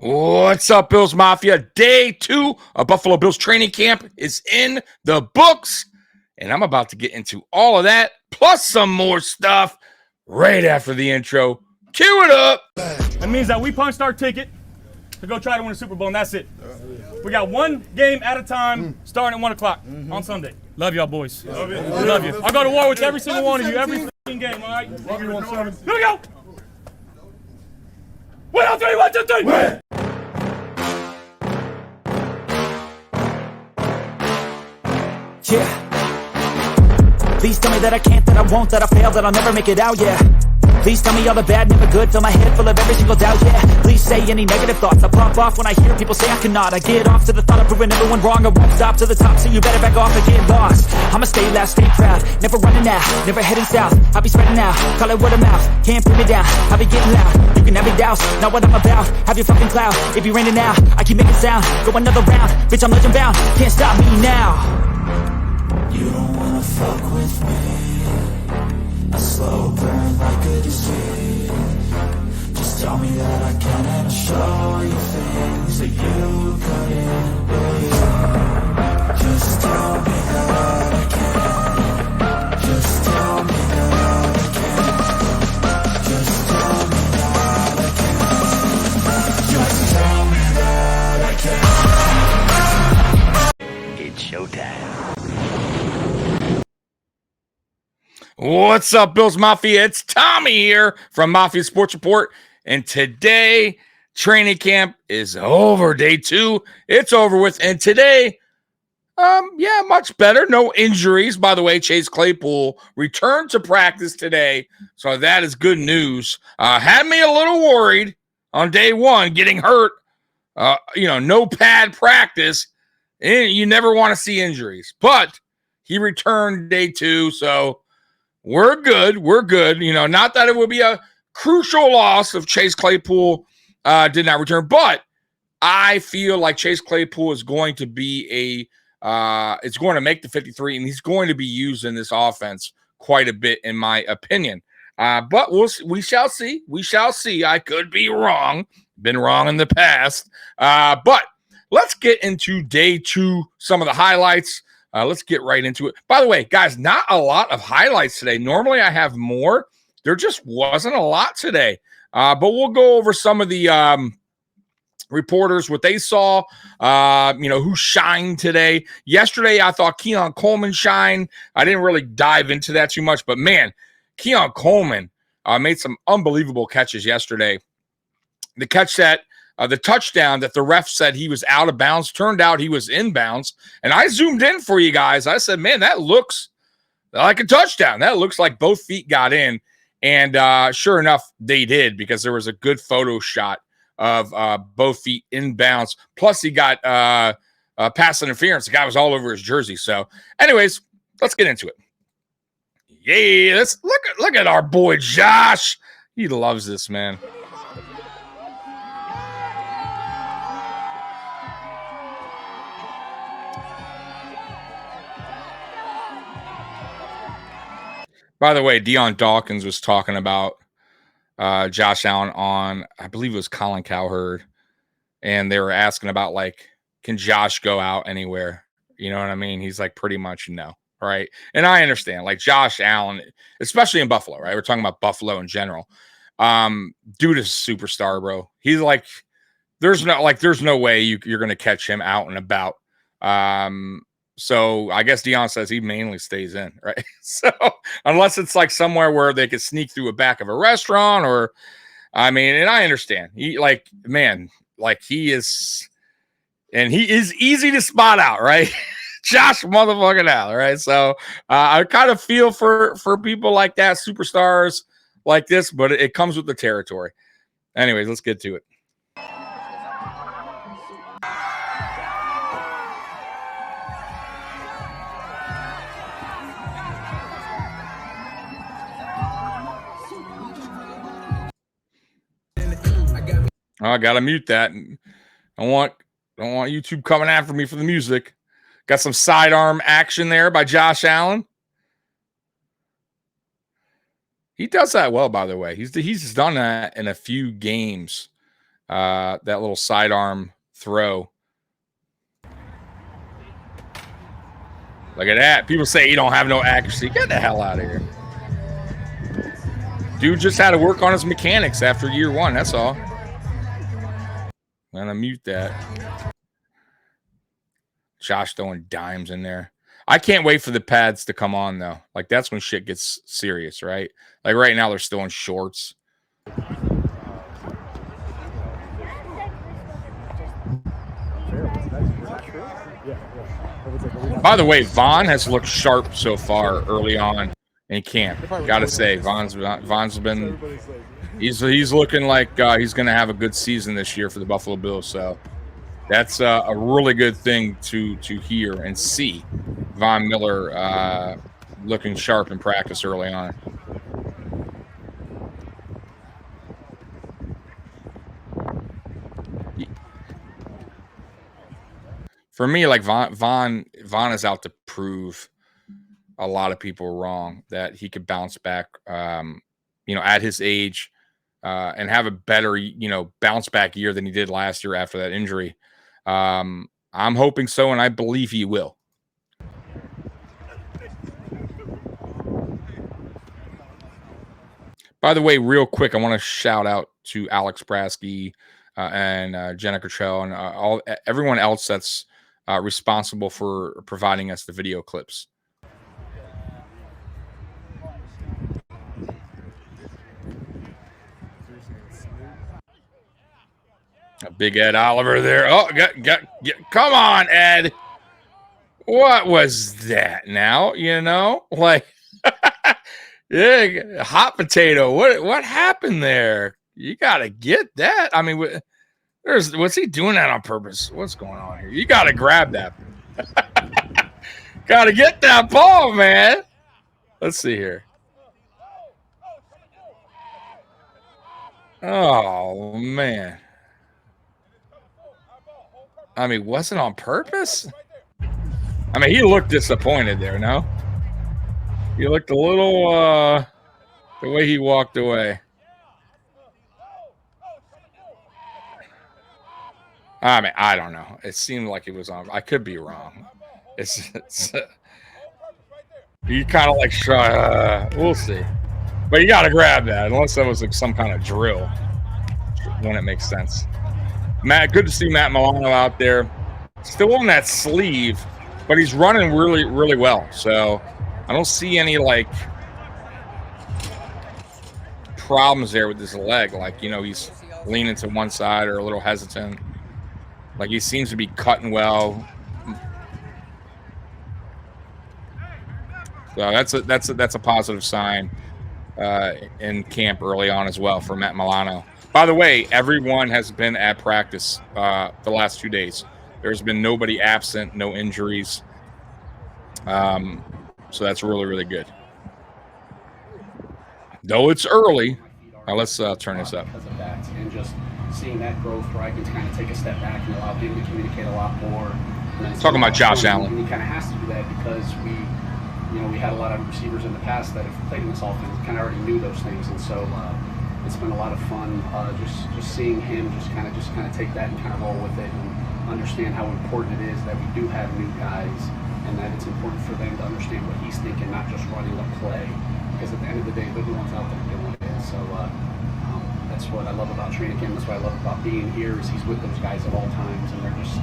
What's up, Bills Mafia? Day 2 of Buffalo Bills training camp is in the books, and I'm about to get into all of that, plus some more stuff, right after the intro. Cue it up! That means that we punched our ticket to go try to win a Super Bowl, and that's it. We got one game at a time, starting at 1 o'clock on Sunday. Love y'all, boys. Love you. Love you. I'll go to war with every single one of you, every game, all right? Love you, 1-7. Here we go! 1, 2, 3, 1, 2, 3! Win! Yeah. Please tell me that I can't, that I won't, that I fail, that I'll never make it out, yeah. Please tell me all the bad, never good, fill my head full of every single doubt, yeah. Please say any negative thoughts, I pop off when I hear people say I cannot. I get off to the thought of proving everyone wrong, I won't stop to the top, so you better back off and get lost. I'ma stay loud, stay proud, never running out, never heading south. I'll be spreading out, call it word of mouth, can't put me down, I'll be getting loud. You can have your doubts, not what I'm about, have your fucking clout. If you're raining now, I keep making sound, go another round, bitch I'm legend bound, can't stop me now. You don't wanna fuck with me, a slow burn like a disease. Just tell me that I can and I'll show you things that you couldn't believe. Just tell me that I can. Just tell me that I can. Just tell me that I can. Just tell me that I can. It's showtime. What's up, Bills Mafia? It's Tommy here from Mafia Sports Report, and today training camp is over. Day 2, it's over with, and today, much better. No injuries. By the way, Chase Claypool returned to practice today, so that is good news. Had me a little worried on day 1, getting hurt. No pad practice, and you never want to see injuries, but he returned day 2, so we're good. We're good. Not that it would be a crucial loss if Chase Claypool did not return, but I feel like Chase Claypool is going to be it's going to make the 53, and he's going to be used in this offense quite a bit, in my opinion. But we shall see. We shall see. I could be wrong. Been wrong in the past. But let's get into day 2, some of the highlights. Let's get right into it. By the way, guys, not a lot of highlights today. Normally I have more. There just wasn't a lot today. But we'll go over some of the reporters, what they saw, who shined today. Yesterday, I thought Keon Coleman shined. I didn't really dive into that too much. But, man, Keon Coleman made some unbelievable catches yesterday. The touchdown that the ref said he was out of bounds, turned out he was in bounds. And I zoomed in for you guys. I said, man, that looks like a touchdown. That looks like both feet got in. And sure enough, they did, because there was a good photo shot of both feet in bounds. Plus, he got pass interference. The guy was all over his jersey. So anyways, let's get into it. Yeah, let's look at our boy Josh. He loves this, man. By the way, Deion Dawkins was talking about Josh Allen on, I believe it was Colin Cowherd, and they were asking about, like, can Josh go out anywhere? You know what I mean? He's like, pretty much no, right? And I understand, like, Josh Allen, especially in Buffalo, right? We're talking about Buffalo in general. Dude is a superstar, bro. He's like, there's no way you're going to catch him out and about. So I guess Deion says he mainly stays in, right? So unless it's like somewhere where they could sneak through a back of a restaurant, or, I mean, and I understand. He is easy to spot out, right? Josh motherfucking Allen, right? So I kind of feel for people like that, superstars like this, but it comes with the territory. Anyways, let's get to it. Oh, I gotta mute that. I don't want YouTube coming after me for the music. Got some sidearm action there by Josh Allen. He does that well, by the way. He's done that in a few games that little sidearm throw. Look at that. People say you don't have no accuracy. Get the hell out of here. Dude just had to work on his mechanics after year 1. That's all. I'm going to mute that. Josh throwing dimes in there. I can't wait for the pads to come on, though. Like, that's when shit gets serious, right? Like, right now, they're still in shorts. By the way, Vaughn has looked sharp so far early on in camp. Got to say, Vaughn's been he's looking like he's going to have a good season this year for the Buffalo Bills. So that's a really good thing to hear and see. Von Miller looking sharp in practice early on. For me, like Vaughn is out to prove a lot of people wrong that he could bounce back, at his age, and have a better, bounce back year than he did last year after that injury. I'm hoping so, and I believe he will. By the way, real quick, I want to shout out to Alex Brasky and Jenna Cottrell and everyone else that's responsible for providing us the video clips. A big Ed Oliver there. Oh, come on, Ed. What was that now? Like, yeah, hot potato. What happened there? You got to get that. I mean, what's he doing that on purpose? What's going on here? You got to grab that. Got to get that ball, man. Let's see here. Oh, man. I mean, was it on purpose? I mean, he looked disappointed there, no? He looked a little, the way he walked away. I mean, I don't know. It seemed like it was on. I could be wrong. It's you kind of like, we'll see. But you got to grab that, unless that was like some kind of drill, when it makes sense. Matt, good to see Matt Milano out there. Still on that sleeve, but he's running really, really well. So I don't see any, like, problems there with his leg. Like, he's leaning to one side or a little hesitant. Like, he seems to be cutting well. So that's a positive sign in camp early on as well for Matt Milano. By the way, everyone has been at practice the last 2 days. There's been nobody absent, no injuries. So that's really, really good. Though it's early. Now let's turn this up. Because of that, and just seeing that growth where I can kind of take a step back and allow him to communicate a lot more. Talking about Josh Allen. And he kind of has to do that because we had a lot of receivers in the past that have played in this offense, kind of already knew those things, and so it's been a lot of fun just seeing him just kind of take that and kind of roll with it and understand how important it is that we do have new guys and that it's important for them to understand what he's thinking, not just running a play, because at the end of the day, they're the ones out there doing it. So that's what I love about training camp. That's what I love about being here is he's with those guys at all times, and they're just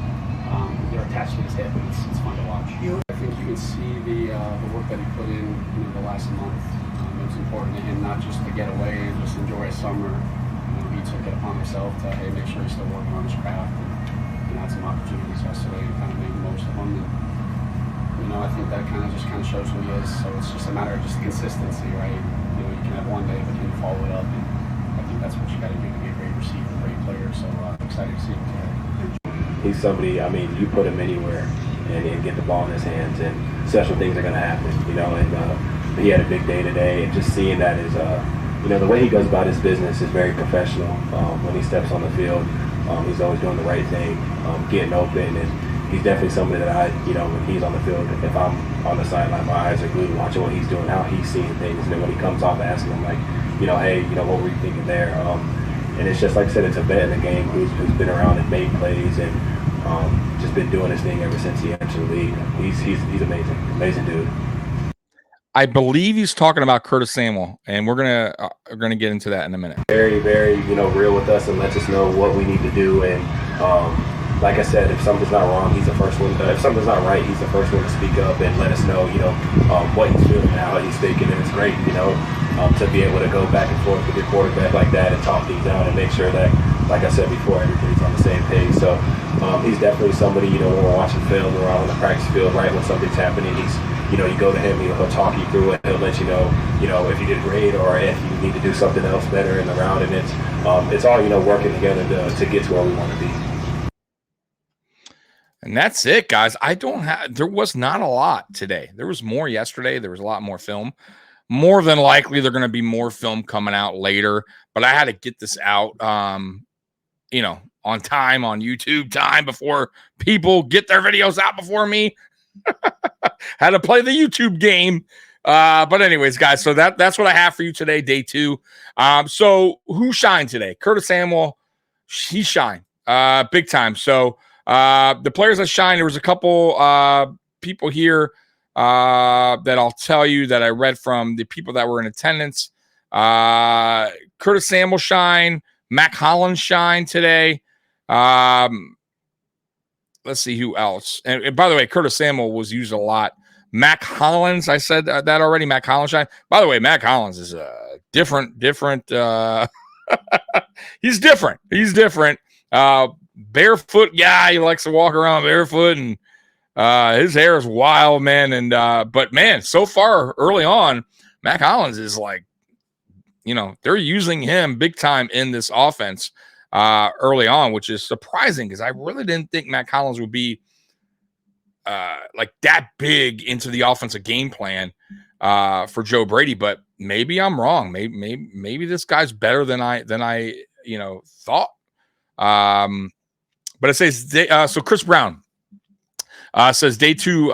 they're attached to his hip, and it's fun to watch. I think you can see the work that he put in the last month. It was important to him not just to get away and just enjoy a summer. He took it upon himself to make sure he's still working on his craft and had some opportunities yesterday and kind of make the most of them. And I think that kind of shows who he is. So it's just a matter of just consistency, right? You can have one day, but then you follow it up, and I think that's what you got to do to be a great receiver, a great player. So I'm excited to see him today. He's somebody, I mean, you put him anywhere and get the ball in his hands, and special things are going to happen, and he had a big day today, and just seeing that is, the way he goes about his business is very professional. When he steps on the field, he's always doing the right thing, getting open, and he's definitely somebody that when he's on the field, if I'm on the sideline, my eyes are glued watching what he's doing, how he's seeing things, and then when he comes off, asking him, like, hey, what were you thinking there? And it's just like I said, it's a vet in the game who's been around and made plays and just been doing his thing ever since he entered the league. He's amazing dude. I believe he's talking about Curtis Samuel, and we're gonna get into that in a minute. Very, very, real with us and lets us know what we need to do. And like I said, if something's not wrong, he's the first one. If something's not right, he's the first one to speak up and let us know, what he's feeling and how he's thinking. And it's great, to be able to go back and forth with your quarterback like that and talk things out and make sure that, like I said before, everybody's on the same page. So he's definitely somebody, when we're watching film, we're out on the practice field, right when something's happening, he's, you go to him, he'll talk you through it. He'll let you know, if you did great or if you need to do something else better in the round. And it's all, working together to get to where we want to be. And that's it, guys. There was not a lot today. There was more yesterday. There was a lot more film. More than likely, there's going to be more film coming out later. But I had to get this out, on time, on YouTube time, before people get their videos out before me. Had to play the YouTube game. But anyways, guys, so that's what I have for you today, day 2. So who shined today? Curtis Samuel, he shined big time. So the players that shined, there was a couple people here that I'll tell you that I read from the people that were in attendance. Curtis Samuel shine, Mack Hollins shine today. Let's see who else. And by the way, Curtis Samuel was used a lot. Mack Hollins, I said that already. Mack Hollins shine. By the way, Mack Hollins is different. He's different. He's different. Barefoot guy. He likes to walk around barefoot, and his hair is wild, man. And but man, so far early on, Mack Hollins is like, they're using him big time in this offense early on, which is surprising because I really didn't think Mack Hollins would be like that big into the offensive game plan for Joe Brady. But maybe I'm wrong. Maybe this guy's better than I thought. But it says so. Chris Brown says day 2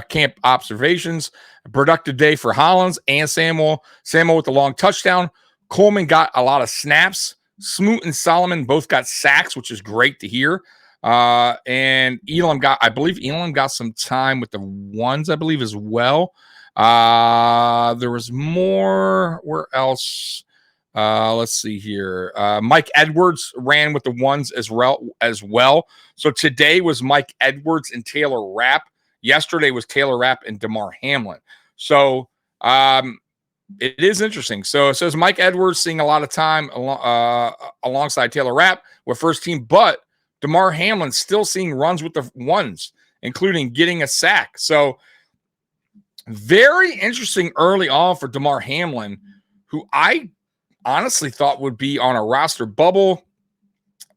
camp observations. A productive day for Hollins and Samuel. Samuel with the long touchdown. Coleman got a lot of snaps. Smoot and Solomon both got sacks, which is great to hear. And I believe Elam got some time with the ones, I believe, as well. There was more. Where else? Let's see here. Mike Edwards ran with the ones as well. So today was Mike Edwards and Taylor Rapp. Yesterday was Taylor Rapp and DeMar Hamlin. So it is interesting. So it says Mike Edwards seeing a lot of time alongside Taylor Rapp with first team, but DeMar Hamlin still seeing runs with the ones, including getting a sack. So very interesting early on for DeMar Hamlin, who I honestly thought would be on a roster bubble.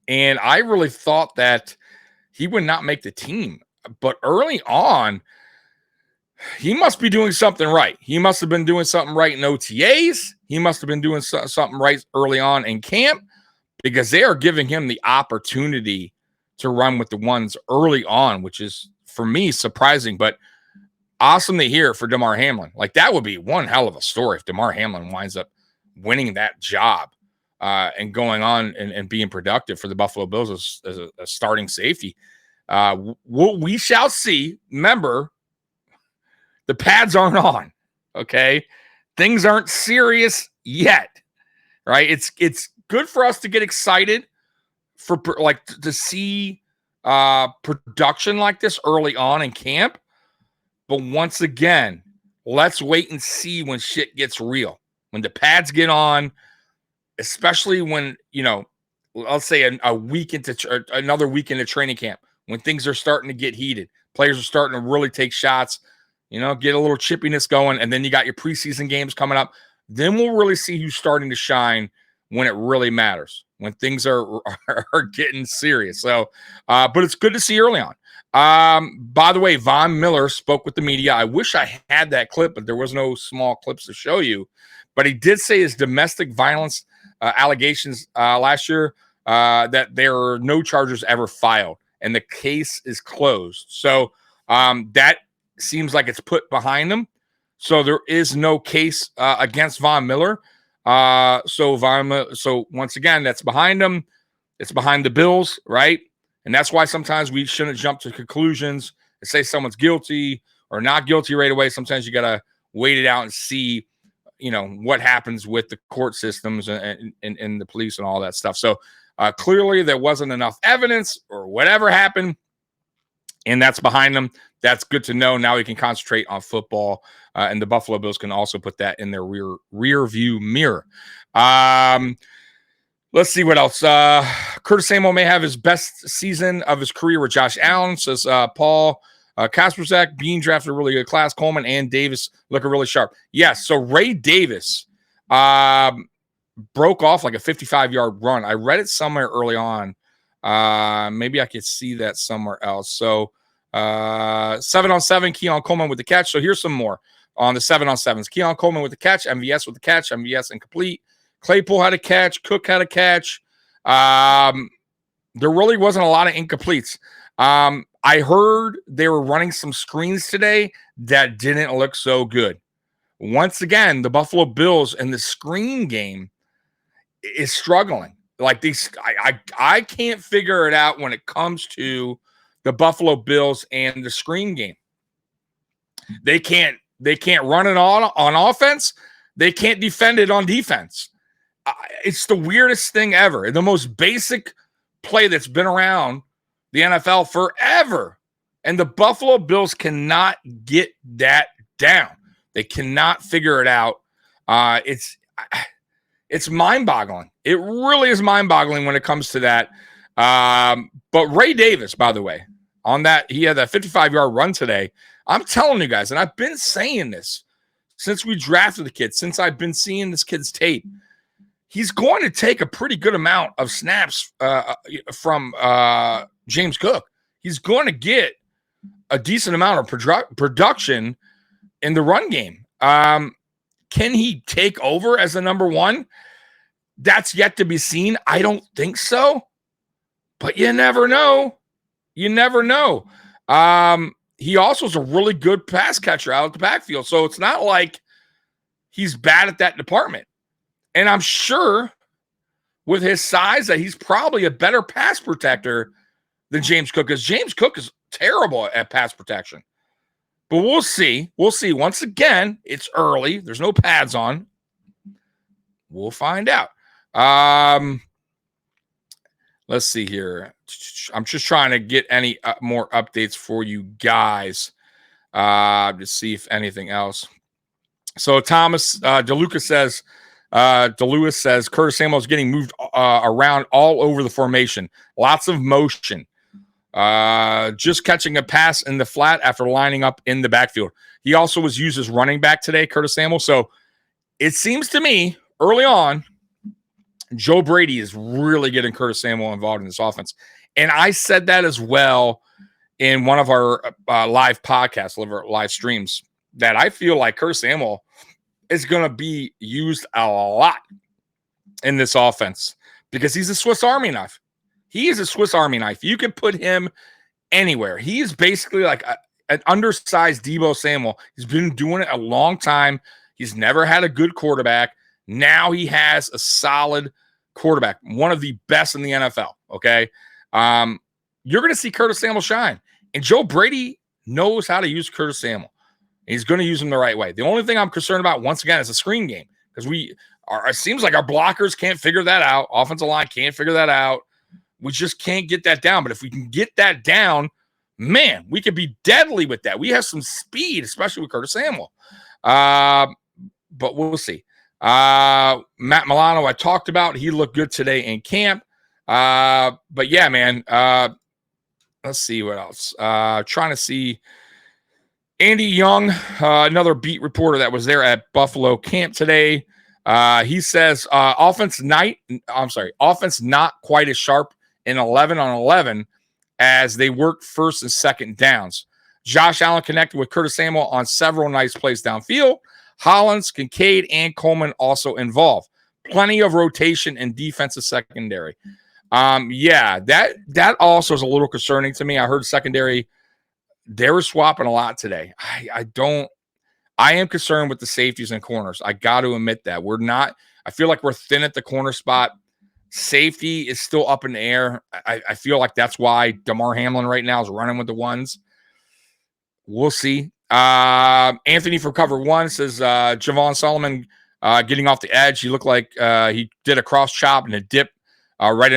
And I really thought that he would not make the team. But early on, he must be doing something right. He must have been doing something right in OTAs. He must have been doing something right early on in camp, because they are giving him the opportunity to run with the ones early on, which is, for me, surprising, but awesome to hear for DeMar Hamlin. Like, that would be one hell of a story if DeMar Hamlin winds up winning that job and going on and being productive for the Buffalo Bills as a starting safety. We shall see. Remember, the pads aren't on, okay? Things aren't serious yet, right? It's good for us to get excited for to see production like this early on in camp. But once again, let's wait and see when shit gets real. When the pads get on, especially when, let's say another week into training camp, when things are starting to get heated, players are starting to really take shots, get a little chippiness going, and then you got your preseason games coming up. Then we'll really see who's starting to shine when it really matters, when things are getting serious. So, but it's good to see early on. By the way, Von Miller spoke with the media. I wish I had that clip, but there was no small clips to show you. But he did say his domestic violence allegations last year, that there are no charges ever filed, and the case is closed. So that seems like it's put behind them. So there is no case against Von Miller. So once again, that's behind them. It's behind the Bills, right? And that's why sometimes we shouldn't jump to conclusions and say someone's guilty or not guilty right away. Sometimes you got to wait it out and see, what happens with the court systems and the police and all that stuff. So clearly there wasn't enough evidence or whatever happened, and that's behind them. That's good to know. Now we can concentrate on football, and the Buffalo Bills can also put that in their rear view mirror. Let's see what else. Curtis Samuel may have his best season of his career with Josh Allen, says Paul. Kasperzak, Bean drafted a really good class. Coleman and Davis looking really sharp. Yes, so Ray Davis broke off like a 55-yard run. I read it somewhere early on. Maybe I could see that somewhere else. So 7-on-7, Keon Coleman with the catch. So here's some more on the 7-on-7s. Keon Coleman with the catch, MVS with the catch, MVS incomplete. Claypool had a catch. Cook had a catch. There really wasn't a lot of incompletes. I heard they were running some screens today that didn't look so good. Once again, the Buffalo Bills in the screen game is struggling. Like these, I can't figure it out when it comes to the Buffalo Bills and the screen game. They can't run it on offense. They can't defend it on defense. It's the weirdest thing ever. The most basic play that's been around the NFL forever. And the Buffalo Bills cannot get that down. They cannot figure it out. It's mind-boggling. It really is mind-boggling when it comes to that. But Ray Davis, by the way, on that, he had that 55-yard run today. I'm telling you guys, and I've been saying this since we drafted the kid, since I've been seeing this kid's tape. He's going to take a pretty good amount of snaps from James Cook. He's going to get a decent amount of production in the run game. Can he take over as the number one? That's yet to be seen. I don't think so, but you never know. You never know. He also is a really good pass catcher out of the backfield, so it's not like he's bad at that department. And I'm sure with his size that he's probably a better pass protector than James Cook, because James Cook is terrible at pass protection. But we'll see. We'll see. Once again, it's early. There's no pads on. We'll find out. Let's see here. I'm just trying to get any more updates for you guys to see if anything else. So Thomas DeLewis says Curtis Samuel is getting moved around all over the formation. Lots of motion. Just catching a pass in the flat after lining up in the backfield. He also was used as running back today, Curtis Samuel. So it seems to me early on, Joe Brady is really getting Curtis Samuel involved in this offense. And I said that as well in one of our live podcasts, live streams, that I feel like Curtis Samuel is going to be used a lot in this offense because he's a Swiss Army knife. He is a Swiss Army knife. You can put him anywhere. He is basically like an undersized Deebo Samuel. He's been doing it a long time. He's never had a good quarterback. Now he has a solid quarterback, one of the best in the NFL, okay? You're going to see Curtis Samuel shine. And Joe Brady knows how to use Curtis Samuel. He's going to use him the right way. The only thing I'm concerned about, once again, is a screen game because it seems like our blockers can't figure that out. Offensive line can't figure that out. We just can't get that down. But if we can get that down, man, we could be deadly with that. We have some speed, especially with Curtis Samuel. But we'll see. Matt Milano, I talked about. He looked good today in camp. But yeah, man, let's see what else. Trying to see Andy Young, another beat reporter that was there at Buffalo camp today. He says offense not quite as sharp in 11-on-11 as they work first and second downs. Josh Allen connected with Curtis Samuel on several nice plays downfield. Hollins, Kincaid, and Coleman also involved. Plenty of rotation in defensive secondary. Yeah, that also is a little concerning to me. I heard secondary, they were swapping a lot today. I am concerned with the safeties and corners. I got to admit that. I feel like we're thin at the corner spot. Safety is still up in the air. I feel like that's why DeMar Hamlin right now is running with the ones. We'll see. Anthony for cover one says Javon Solomon getting off the edge. He looked like he did a cross chop and a dip right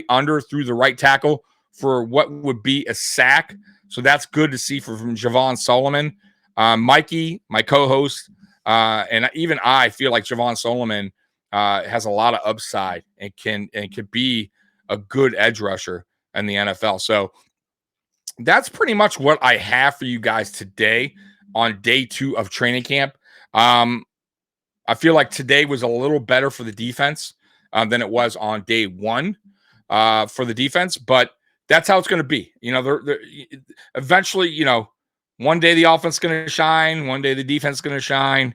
under through the right tackle for what would be a sack. So that's good to see from Javon Solomon. Mikey, my co-host, and even I feel like Javon Solomon has a lot of upside and could be a good edge rusher in the NFL. So that's pretty much what I have for you guys today on day 2 of training camp. I feel like today was a little better for the defense than it was on day 1 for the defense, but that's how it's going to be. You know, they're eventually, you know, one day the offense is going to shine, one day the defense is going to shine.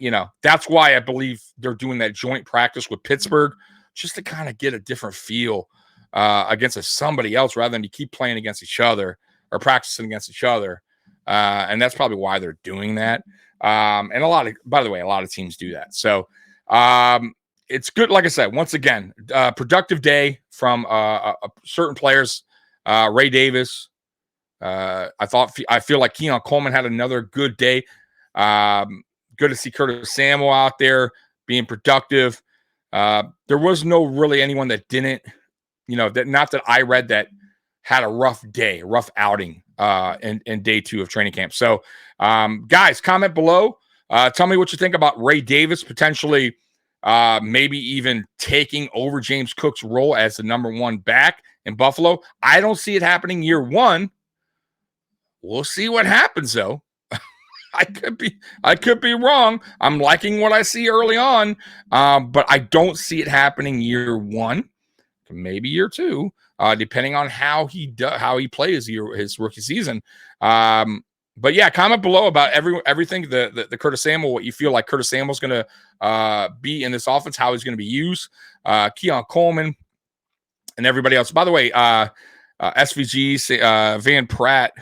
You know, that's why I believe they're doing that joint practice with Pittsburgh, just to kind of get a different feel against somebody else rather than to keep playing against each other or practicing against each other. And that's probably why they're doing that. And by the way, a lot of teams do that. So it's good. Like I said, once again, productive day from certain players. Ray Davis. I feel like Keon Coleman had another good day. Good to see Curtis Samuel out there being productive. There was no really anyone that didn't, you know, not that I read that had a rough day, rough outing in day 2 of training camp. So, guys, comment below. Tell me what you think about Ray Davis potentially maybe even taking over James Cook's role as the number 1 back in Buffalo. I don't see it happening year 1. We'll see what happens, though. I could be wrong. I'm liking what I see early on, but I don't see it happening year 1, maybe year 2, depending on how he plays his rookie season. But yeah, comment below about everything the Curtis Samuel, what you feel like Curtis Samuel's going to be in this offense, how he's going to be used. Keon Coleman and everybody else. By the way, SVG Van Pratt.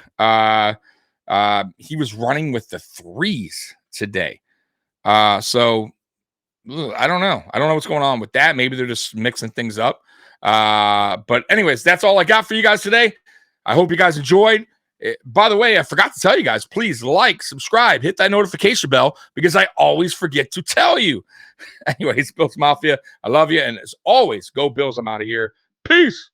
He was running with the 3s today. So I don't know. I don't know what's going on with that. Maybe they're just mixing things up. But anyways, that's all I got for you guys today. I hope you guys enjoyed. By the way, I forgot to tell you guys, please like, subscribe, hit that notification bell because I always forget to tell you. Anyways, Bills Mafia, I love you. And as always, go Bills. I'm out of here. Peace.